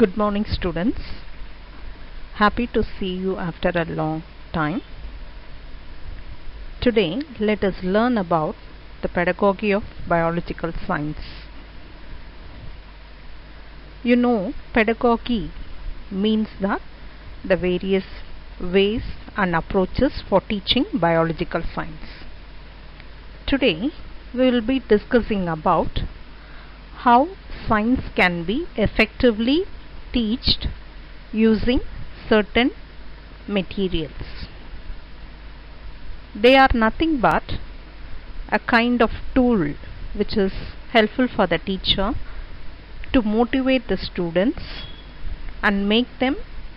Good morning, students. Happy to see you after a long time. Today, let us learn about the pedagogy of biological science. You know, pedagogy means that the various ways and approaches for teaching biological science. Today, we will be discussing about how science can be effectively taught using certain materials. They are nothing but a kind of tool which is helpful for the teacher to motivate the students and make them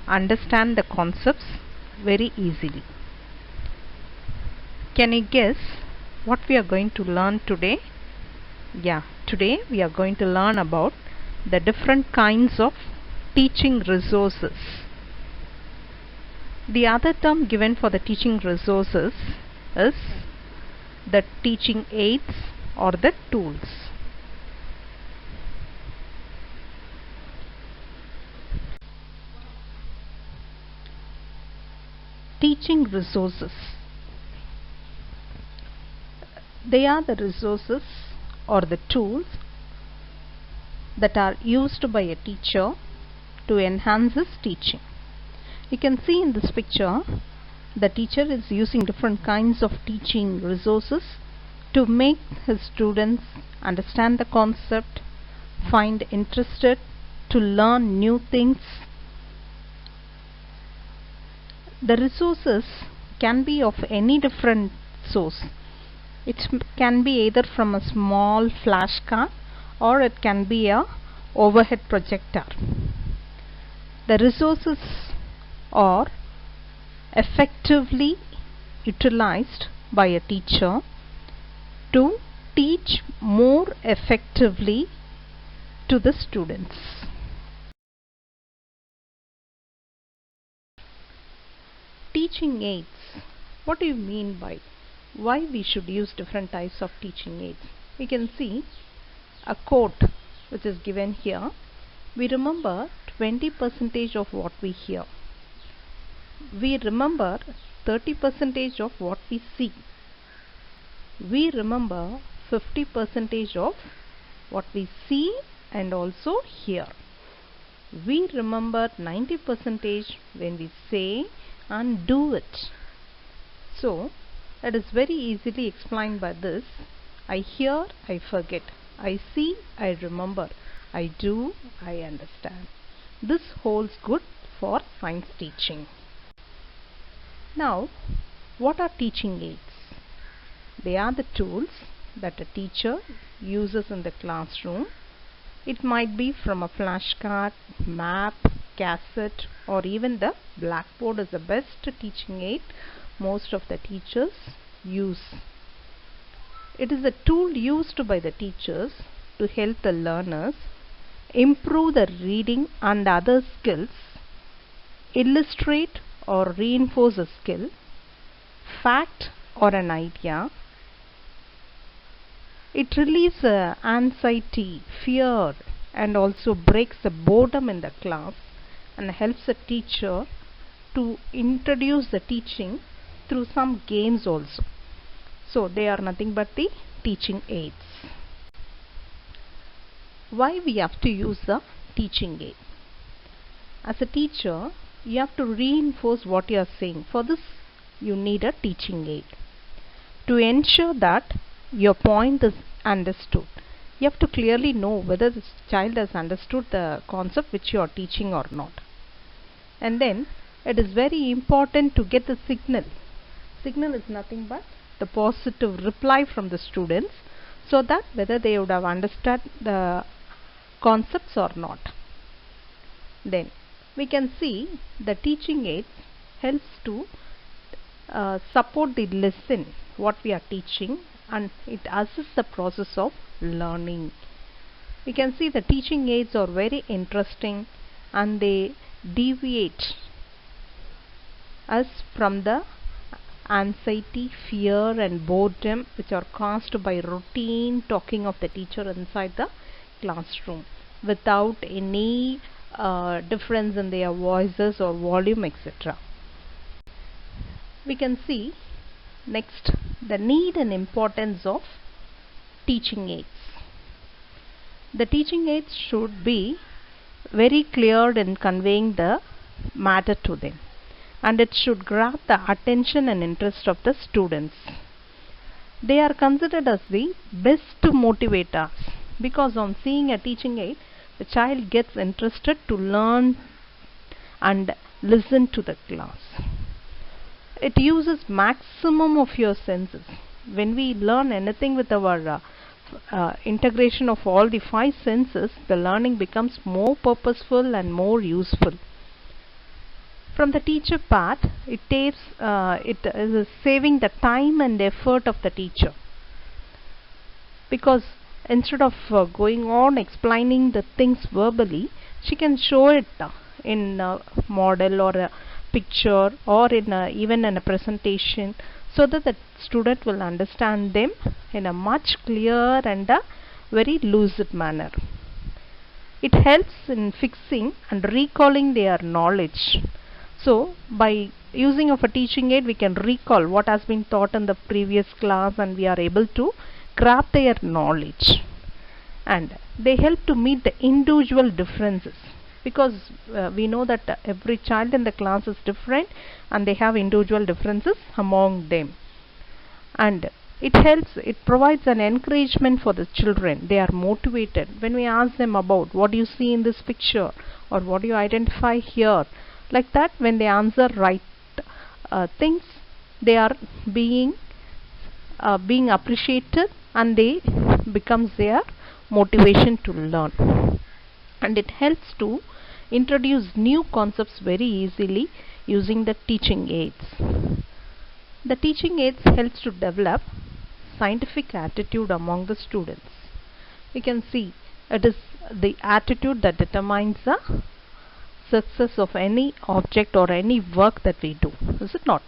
understand the concepts very easily. Can you guess what we are going to learn today? Today we are going to learn about the different kinds of teaching resources. The other term given for the teaching resources is the teaching aids or the tools. Teaching resources. They are the resources or the tools that are used by a teacher to enhance his teaching. You can see in this picture the teacher is using different kinds of teaching resources to make his students understand the concept, find interested to learn new things. The resources can be of any different source. It can be either from a small flashcard or it can be a overhead projector. The resources are effectively utilized by a teacher to teach more effectively to the students. Teaching aids. What do you mean by why we should use different types of teaching aids? We can see a quote which is given here. We remember 20% of what we hear. We remember 30% of what we see. We remember 50% of what we see and also hear. We remember 90% when we say and do it. So, it is very easily explained by this. I hear, I forget. I see, I remember. I do, I understand. This holds good for science teaching. Now, what are teaching aids? They are the tools that a teacher uses in the classroom. It might be from a flashcard, map, cassette, or even the blackboard is the best teaching aid most of the teachers use. It is a tool used by the teachers to help the learners improve the reading and other skills, illustrate or reinforce a skill, fact or an idea. It relieves anxiety, fear, and also breaks the boredom in the class and helps the teacher to introduce the teaching through some games also. So they are nothing but the teaching aids. Why we have to use the teaching aid? As a teacher, you have to reinforce what you are saying. For this, you need a teaching aid to ensure that your point is understood. You have to clearly know whether this child has understood the concept which you are teaching or not. And then it is very important to get the signal. Signal is nothing but the positive reply from the students, so that whether they would have understood the concepts or not. Then we can see the teaching aids helps to support the lesson what we are teaching, and it assists the process of learning. We can see the teaching aids are very interesting and they deviate us from the anxiety, fear and boredom which are caused by routine talking of the teacher inside the classroom without any difference in their voices or volume, etc. We can see next the need and importance of teaching aids. The teaching aids should be very clear in conveying the matter to them, and it should grab the attention and interest of the students. They are considered as the best motivators because on seeing a teaching aid, the child gets interested to learn and listen to the class. It uses maximum of your senses. When we learn anything with our integration of all the 5 senses, the learning becomes more purposeful and more useful. From the teacher part, it is saving the time and effort of the teacher, because instead of going on explaining the things verbally, she can show it in a model or a picture or even in a presentation, so that the student will understand them in a much clearer and a very lucid manner. It helps in fixing and recalling their knowledge. So by using of a teaching aid, we can recall what has been taught in the previous class, and we are able to grab their knowledge. And they help to meet the individual differences, because we know that every child in the class is different and they have individual differences among them. And it provides an encouragement for the children. They are motivated. When we ask them about what do you see in this picture or what do you identify here, like that, when they answer right things, they are being appreciated, and they becomes their motivation to learn. And it helps to introduce new concepts very easily using the teaching aids. The teaching aids helps to develop scientific attitude among the students. We can see it is the attitude that determines the success of any object or any work that we do, is it not?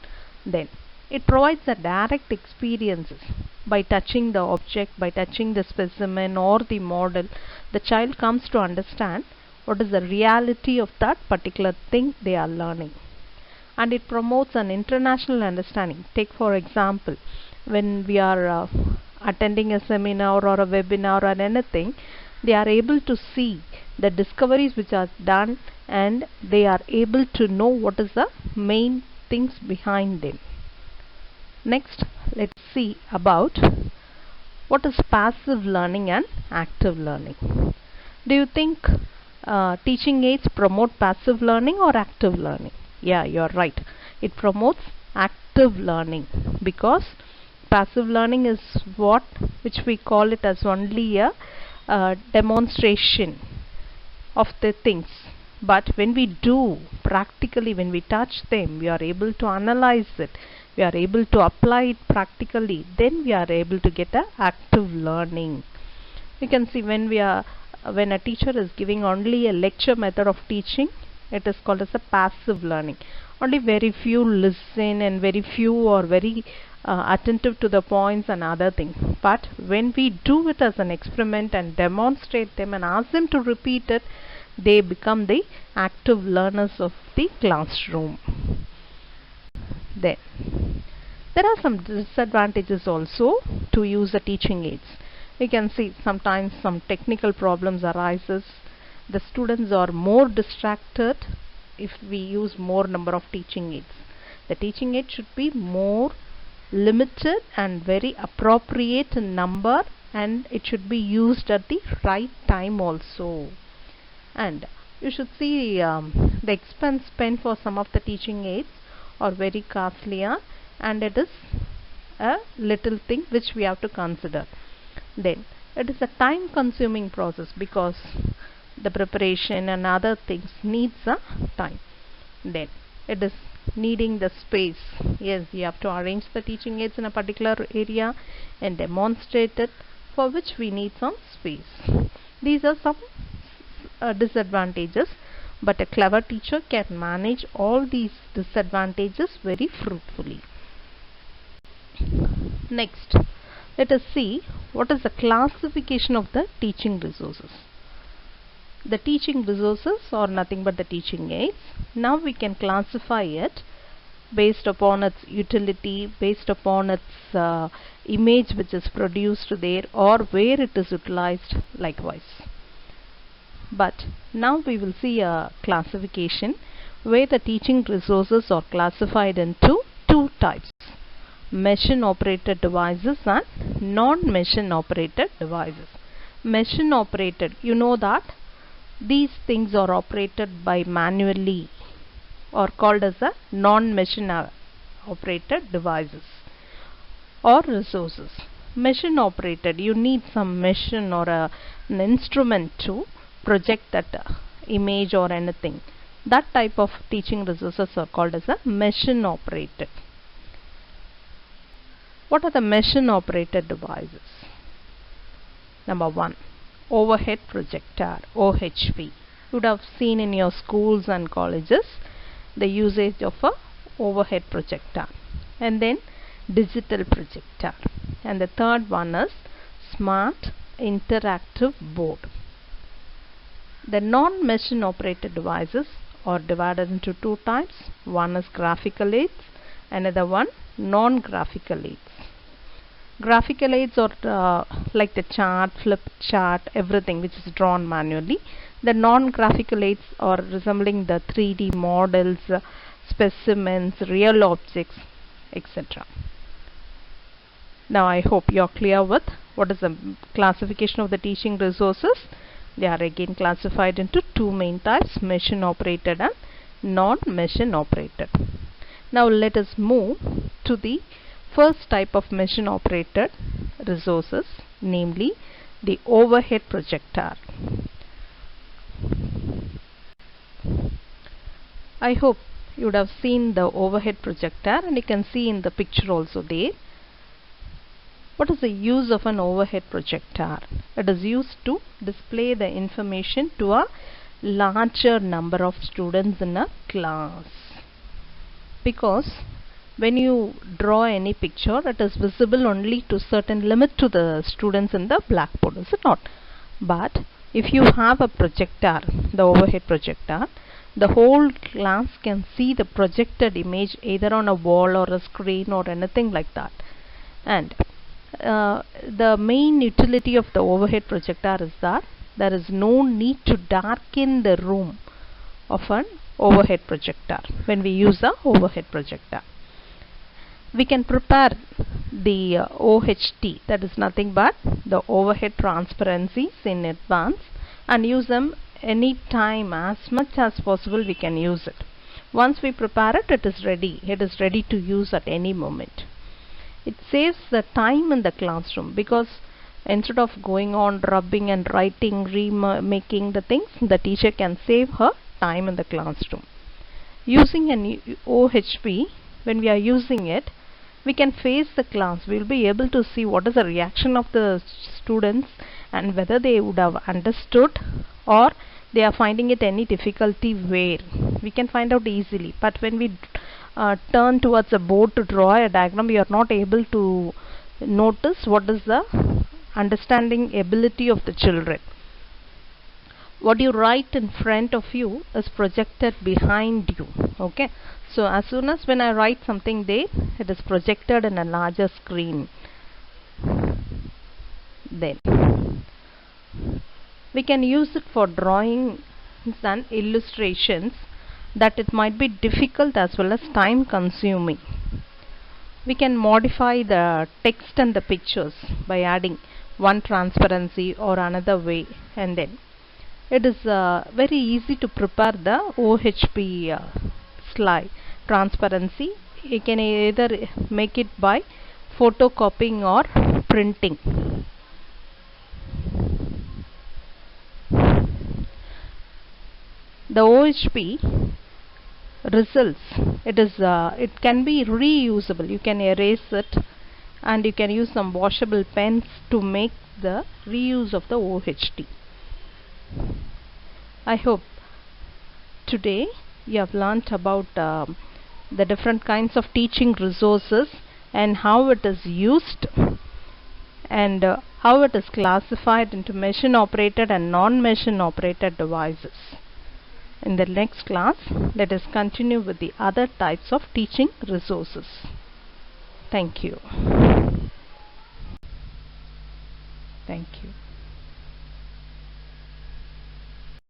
Then it provides a direct experiences. By touching the object, by touching the specimen or the model, the child comes to understand what is the reality of that particular thing they are learning. And it promotes an international understanding. Take for example, when we are attending a seminar or a webinar or anything, they are able to see the discoveries which are done, and they are able to know what is the main things behind them. Next, let's see about what is passive learning and active learning. Do you think teaching aids promote passive learning or active learning? Yeah, you're right. It promotes active learning, because passive learning is which we call it as only a demonstration of the things. But when we do practically, when we touch them, we are able to analyze it, we are able to apply it practically, then we are able to get a active learning. You can see when a teacher is giving only a lecture method of teaching, it is called as a passive learning. Only very few listen and very few are very attentive to the points and other things. But when we do it as an experiment and demonstrate them and ask them to repeat it, they become the active learners of the classroom. Then there are some disadvantages also to use the teaching aids. We can see sometimes some technical problems arises. The students are more distracted if we use more number of teaching aids. The teaching aid should be more limited and very appropriate in number, and it should be used at the right time also. And you should see the expense spent for some of the teaching aids are very costly, and it is a little thing which we have to consider. Then it is a time consuming process, because the preparation and other things needs a time. Then it is needing the space. Yes, you have to arrange the teaching aids in a particular area and demonstrate it, for which we need some space. These are some disadvantages, but a clever teacher can manage all these disadvantages very fruitfully. Next, let us see what is the classification of the teaching resources. The teaching resources are nothing but the teaching aids. Now we can classify it based upon its utility, based upon its image which is produced there, or where it is utilized likewise. But now we will see a classification where the teaching resources are classified into two types: machine operated devices and non-machine operated devices. Machine operated, you know that these things are operated by manually, or called as a non-machine operated devices or resources. Machine operated, you need some machine or an instrument to project that image or anything. That type of teaching resources are called as a machine operated. What are the machine operated devices? Number 1, overhead projector, OHP. You would have seen in your schools and colleges the usage of a overhead projector. And then digital projector. And the third one is smart interactive board. The non-machine operated devices are divided into two types. One is graphical aids, another one non-graphical aids. Graphical aids are like the chart, flip chart, everything which is drawn manually. The non-graphical aids are resembling the 3D models, specimens, real objects, etc. Now I hope you are clear with what is the classification of the teaching resources. They are again classified into two main types: machine operated and non-machine operated. Now let us move to the first type of machine operated resources, namely the overhead projector. I hope you would have seen the overhead projector, and you can see in the picture also there. What is the use of an overhead projector? It is used to display the information to a larger number of students in a class. Because when you draw any picture, it is visible only to certain limit to the students in the blackboard, is it not? But if you have a projector, the overhead projector, the whole class can see the projected image either on a wall or a screen or anything like that. And the main utility of the overhead projector is that there is no need to darken the room of an overhead projector when we use the overhead projector. We can prepare the OHT, that is nothing but the overhead transparencies, in advance and use them any time. As much as possible we can use it. Once we prepare it, it is ready to use at any moment. It saves the time in the classroom, because instead of going on rubbing and writing, remaking the things, the teacher can save her time in the classroom. Using an OHP, when we are using it, we can face the class. We will be able to see what is the reaction of the students and whether they would have understood or they are finding it any difficulty where. We can find out easily. But when we turn towards a board to draw a diagram, we are not able to notice what is the understanding ability of the children. What you write in front of you is projected behind you. Okay, so as soon as when I write something there, it is projected in a larger screen. Then we can use it for drawing and illustrations that it might be difficult as well as time consuming. We can modify the text and the pictures by adding one transparency or another way, and then it is very easy to prepare the OHP slide transparency. You can either make it by photocopying or printing. The OHP results, it can be reusable. You can erase it and you can use some washable pens to make the reuse of the OHT. I hope today you have learnt about the different kinds of teaching resources and how it is used, and how it is classified into machine operated and non-machine operated devices. In the next class, let us continue with the other types of teaching resources. Thank you. Thank you.